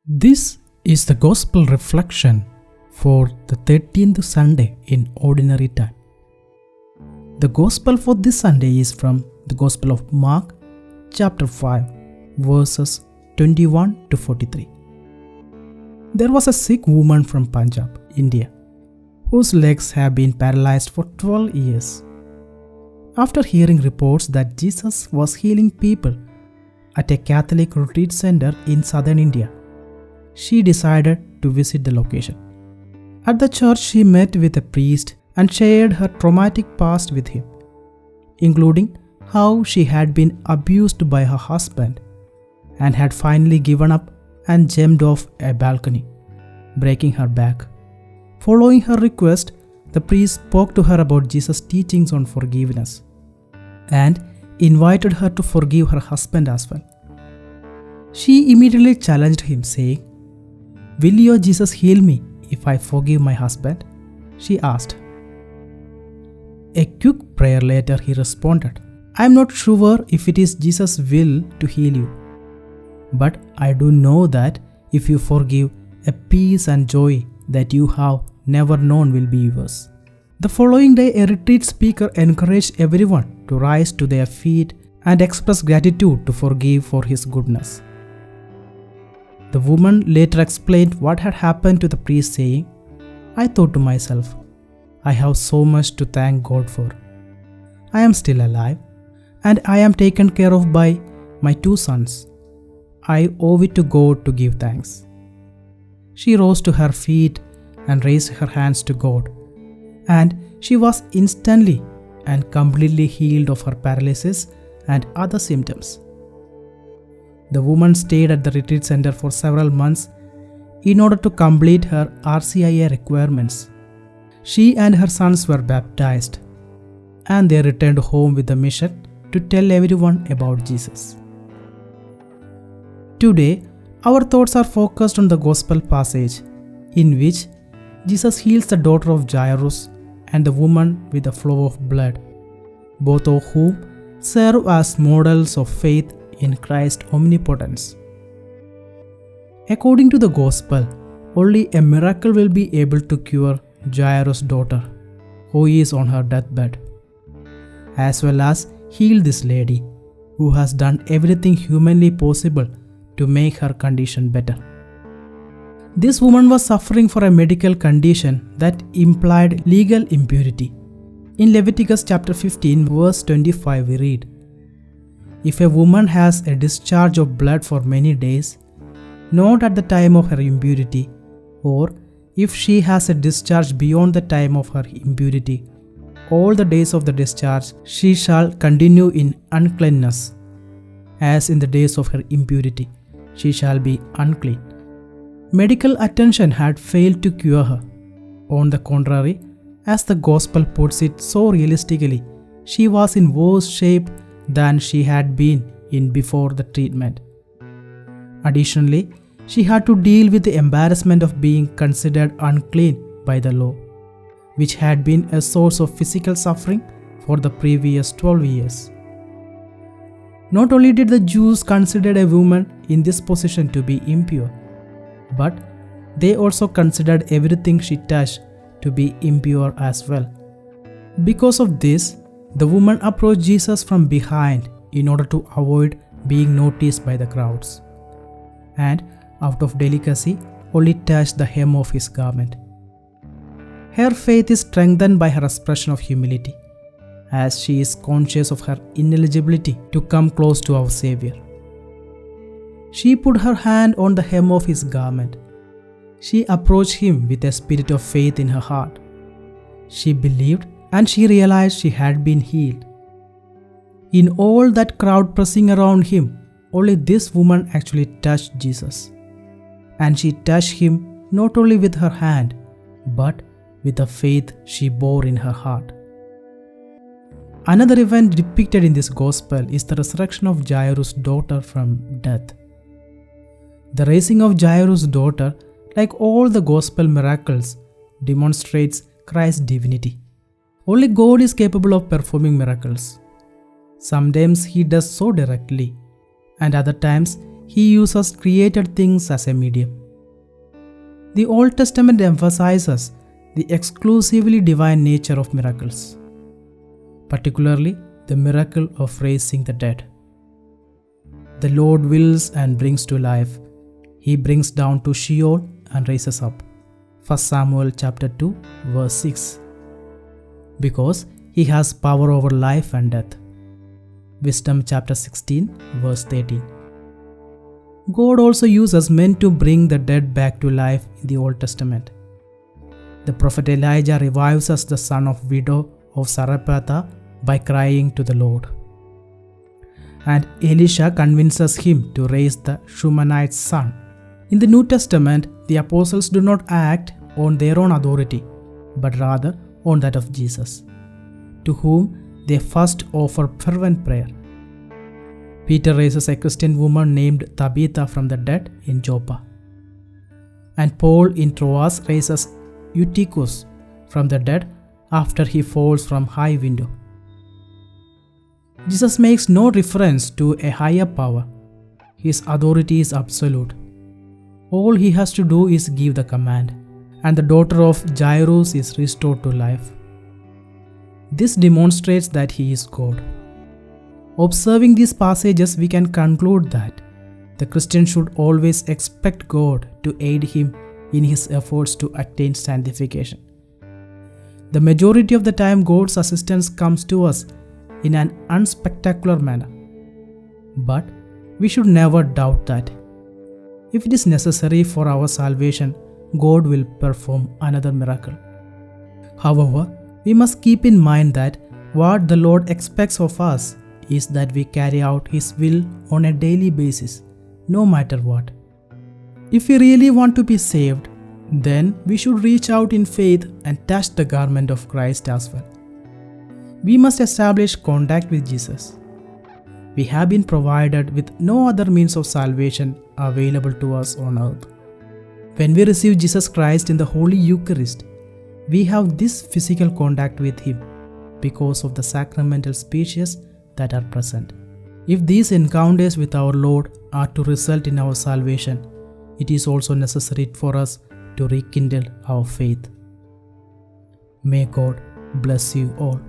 This is the Gospel reflection for the 13th Sunday in Ordinary Time. The Gospel for this Sunday is from the Gospel of Mark, chapter 5, verses 21 to 43. There was a sick woman from Punjab, India, whose legs have been paralyzed for 12 years. After hearing reports that Jesus was healing people at a Catholic retreat center in southern India, she decided to visit the location. At the church, she met with a priest and shared her traumatic past with him, including how she had been abused by her husband and had finally given up and jumped off a balcony, breaking her back. Following her request, the priest spoke to her about Jesus' teachings on forgiveness and invited her to forgive her husband as well. She immediately challenged him, saying, "Will your Jesus heal me if I forgive my husband?" she asked. A quick prayer later, he responded, "I am not sure if it is Jesus' will to heal you, but I do know that if you forgive, a peace and joy that you have never known will be yours." The following day, a retreat speaker encouraged everyone to rise to their feet and express gratitude to forgive for his goodness. The woman later explained what had happened to the priest, saying, "I thought to myself, I have so much to thank God for. I am still alive, and I am taken care of by my 2 sons. I owe it to God to give thanks." She rose to her feet and raised her hands to God, and she was instantly and completely healed of her paralysis and other symptoms. The woman stayed at the retreat center for several months in order to complete her RCIA requirements. She and her sons were baptized, and they returned home with the mission to tell everyone about Jesus. Today, our thoughts are focused on the Gospel passage in which Jesus heals the daughter of Jairus and the woman with the flow of blood, both of whom serve as models of faith in Christ's omnipotence. According to the Gospel, only a miracle will be able to cure Jairus' daughter, who is on her deathbed, as well as heal this lady, who has done everything humanly possible to make her condition better. This woman was suffering for a medical condition that implied legal impurity. In Leviticus chapter 15, verse 25, we read, "If a woman has a discharge of blood for many days, not at the time of her impurity, or if she has a discharge beyond the time of her impurity, all the days of the discharge she shall continue in uncleanness, as in the days of her impurity she shall be unclean." Medical attention had failed to cure her. On the contrary, as the Gospel puts it so realistically, she was in worse shape than she had been in before the treatment. Additionally, she had to deal with the embarrassment of being considered unclean by the law, which had been a source of physical suffering for the previous 12 years. Not only did the Jews consider a woman in this position to be impure, but they also considered everything she touched to be impure as well. Because of this, the woman approached Jesus from behind in order to avoid being noticed by the crowds, and out of delicacy only touched the hem of his garment. Her faith is strengthened by her expression of humility, as she is conscious of her ineligibility to come close to our Savior. She put her hand on the hem of his garment. She approached him with a spirit of faith in her heart. She believed, and she realized she had been healed. In all that crowd pressing around him, only this woman actually touched Jesus. And she touched him not only with her hand, but with the faith she bore in her heart. Another event depicted in this Gospel is the resurrection of Jairus' daughter from death. The raising of Jairus' daughter, like all the Gospel miracles, demonstrates Christ's divinity. Only God is capable of performing miracles. Sometimes He does so directly, and other times he uses created things as a medium. The Old Testament emphasizes the exclusively divine nature of miracles, particularly the miracle of raising the dead. The Lord wills and brings to life. He brings down to Sheol and raises up. 1 Samuel chapter 2 verse 6. Because he has power over life and death. Wisdom chapter 16 verse 13. God also uses men to bring the dead back to life in the Old Testament. The prophet Elijah revives us the son of widow of Sarepta by crying to the Lord. And Elisha convinces him to raise the Shunammite's son. In the New Testament, the apostles do not act on their own authority, but rather on that of Jesus, to whom they first offer fervent prayer. Peter raises a Christian woman named Tabitha from the dead in Joppa. And Paul in Troas raises Eutychus from the dead after he falls from high window. Jesus makes no reference to a higher power. His authority is absolute. All he has to do is give the command, and the daughter of Jairus is restored to life. This demonstrates that he is God. Observing these passages, we can conclude that the Christian should always expect God to aid him in his efforts to attain sanctification. The majority of the time, God's assistance comes to us in an unspectacular manner. But we should never doubt that if it is necessary for our salvation, God will perform another miracle. However, we must keep in mind that what the Lord expects of us is that we carry out His will on a daily basis, no matter what. If we really want to be saved, then we should reach out in faith and touch the garment of Christ as well. We must establish contact with Jesus. We have been provided with no other means of salvation available to us on earth. When we receive Jesus Christ in the Holy Eucharist, we have this physical contact with Him because of the sacramental species that are present. If these encounters with our Lord are to result in our salvation, it is also necessary for us to rekindle our faith. May God bless you all.